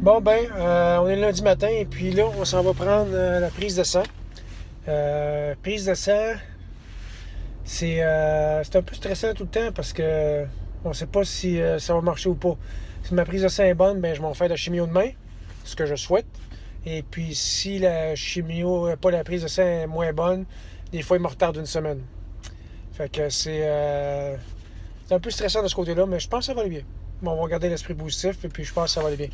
Bon, ben, on est lundi matin et puis là, on s'en va prendre la prise de sang. Prise de sang, c'est un peu stressant tout le temps parce que on sait pas si ça va marcher ou pas. Si ma prise de sang est bonne, ben, je vais en faire de la chimio demain, ce que je souhaite. Et puis, si la chimio, pas la prise de sang est moins bonne, des fois, il me retarde une semaine. Fait que c'est un peu stressant de ce côté-là, mais je pense que ça va aller bien. Bon, on va garder l'esprit positif et puis je pense que ça va aller bien.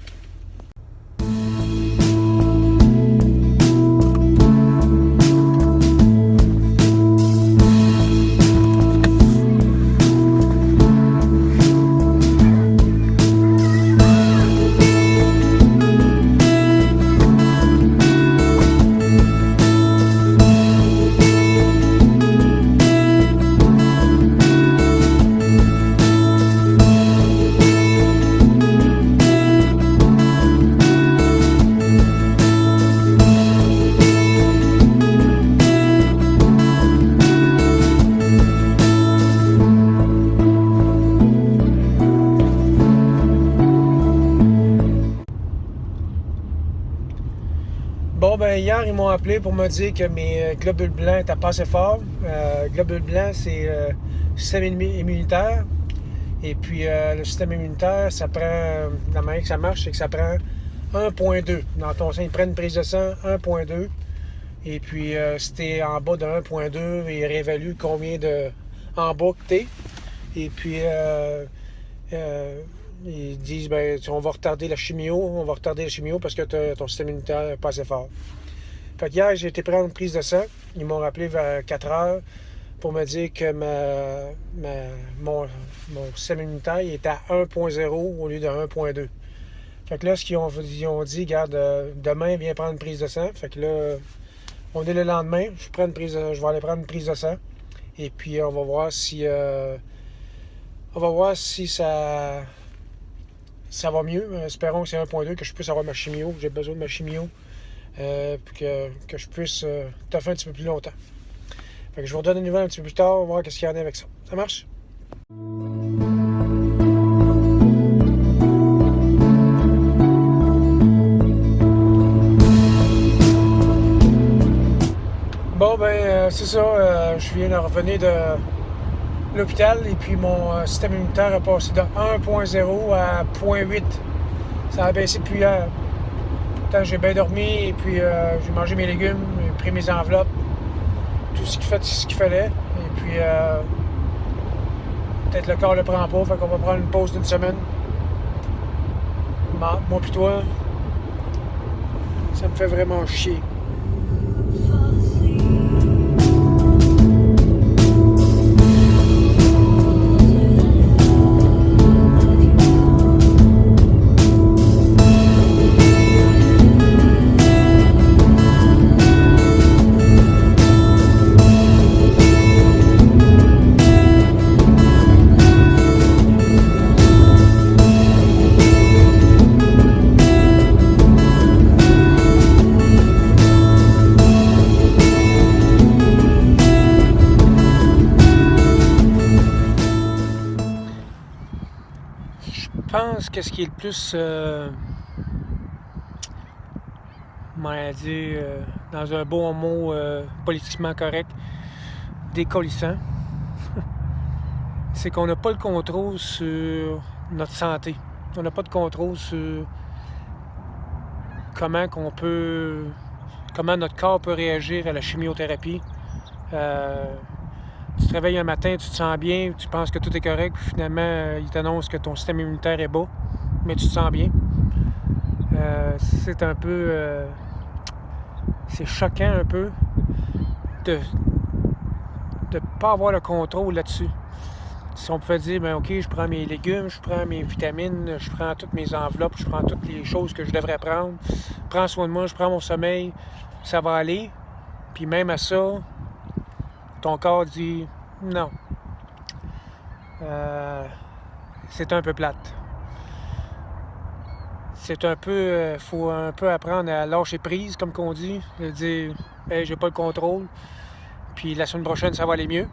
Bon, ben hier, ils m'ont appelé pour me dire que mes globules blancs étaient pas assez forts. Globules blancs, c'est système immunitaire. Et puis, le système immunitaire, ça prend, la manière que ça marche, c'est que ça prend 1,2. Dans ton sein, ils prennent une prise de sang, 1,2. Et puis, si t'es en bas de 1,2, ils réévaluent combien de en bas que t'es. Et puis, euh, ils disent, ben, on va retarder la chimio, parce que ton système immunitaire n'est pas assez fort. Fait qu'hier, j'ai été prendre une prise de sang. Ils m'ont rappelé vers 4 heures pour me dire que mon système immunitaire il était à 1,0 au lieu de 1,2. Fait que là, ils ont dit, regarde, demain, viens prendre une prise de sang. Fait que là, on est le lendemain. Je vais aller prendre une prise de sang. Et puis, on va voir si ça va mieux. Espérons que c'est 1,2, que je puisse avoir ma chimio. J'ai besoin de ma chimio. Puis que je puisse toffer un petit peu plus longtemps. Fait que je vous redonne des nouvelles un petit peu plus tard, voir qu'est-ce qu'il y en a avec ça. Ça marche? Bon, ben, c'est ça. Je viens de revenir de l'hôpital et puis mon système immunitaire a passé de 1,0 à 0,8. Ça a baissé depuis hier. Pourtant, j'ai bien dormi et puis j'ai mangé mes légumes, j'ai pris mes enveloppes, tout ce qu'il fallait. Et puis, peut-être le corps le prend pas, fait qu'on va prendre une pause d'une semaine. Moi pis toi, ça me fait vraiment chier. Je pense que ce qui est le plus, dans un bon mot politiquement correct, décollissant, c'est qu'on n'a pas le contrôle sur notre santé. On n'a pas de contrôle sur comment notre corps peut réagir à la chimiothérapie. Tu te réveilles un matin, tu te sens bien, tu penses que tout est correct, puis finalement, il t'annonce que ton système immunitaire est bas, mais tu te sens bien. C'est un peu... c'est choquant un peu de ne pas avoir le contrôle là-dessus. Si on pouvait dire, ben OK, je prends mes légumes, je prends mes vitamines, je prends toutes mes enveloppes, je prends toutes les choses que je devrais prendre, je prends soin de moi, je prends mon sommeil, ça va aller. Puis même à ça, ton corps dit non. C'est un peu plate. Faut un peu apprendre à lâcher prise, comme qu'on dit, de dire, hey, j'ai pas le contrôle, puis la semaine prochaine, ça va aller mieux.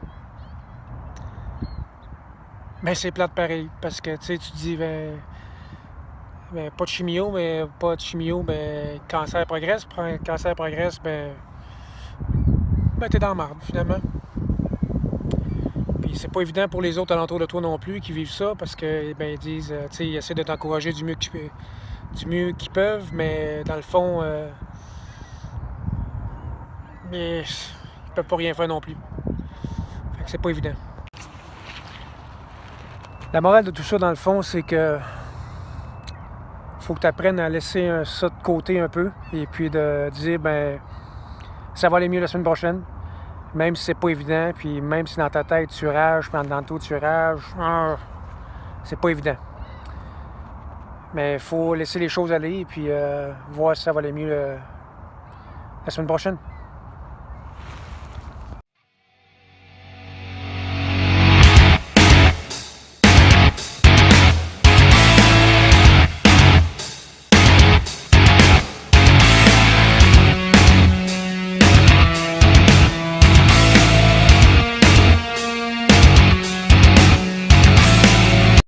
Mais c'est plate pareil, parce que tu sais, tu te dis, ben, ben, pas de chimio, mais ben, cancer progresse. Cancer progresse, ben t'es dans la marde, finalement. Puis c'est pas évident pour les autres alentours de toi non plus qui vivent ça, parce que, ben, ils disent, tu sais, ils essaient de t'encourager du mieux qu'ils peuvent, mais dans le fond, mais ils peuvent pas rien faire non plus. Fait que c'est pas évident. La morale de tout ça, dans le fond, c'est que faut que tu apprennes à laisser ça de côté un peu et puis de dire, ben, ça va aller mieux la semaine prochaine, même si c'est pas évident, puis même si dans ta tête tu rages, puis dans tout tu rages, c'est pas évident. Mais il faut laisser les choses aller et puis voir si ça va aller mieux la semaine prochaine.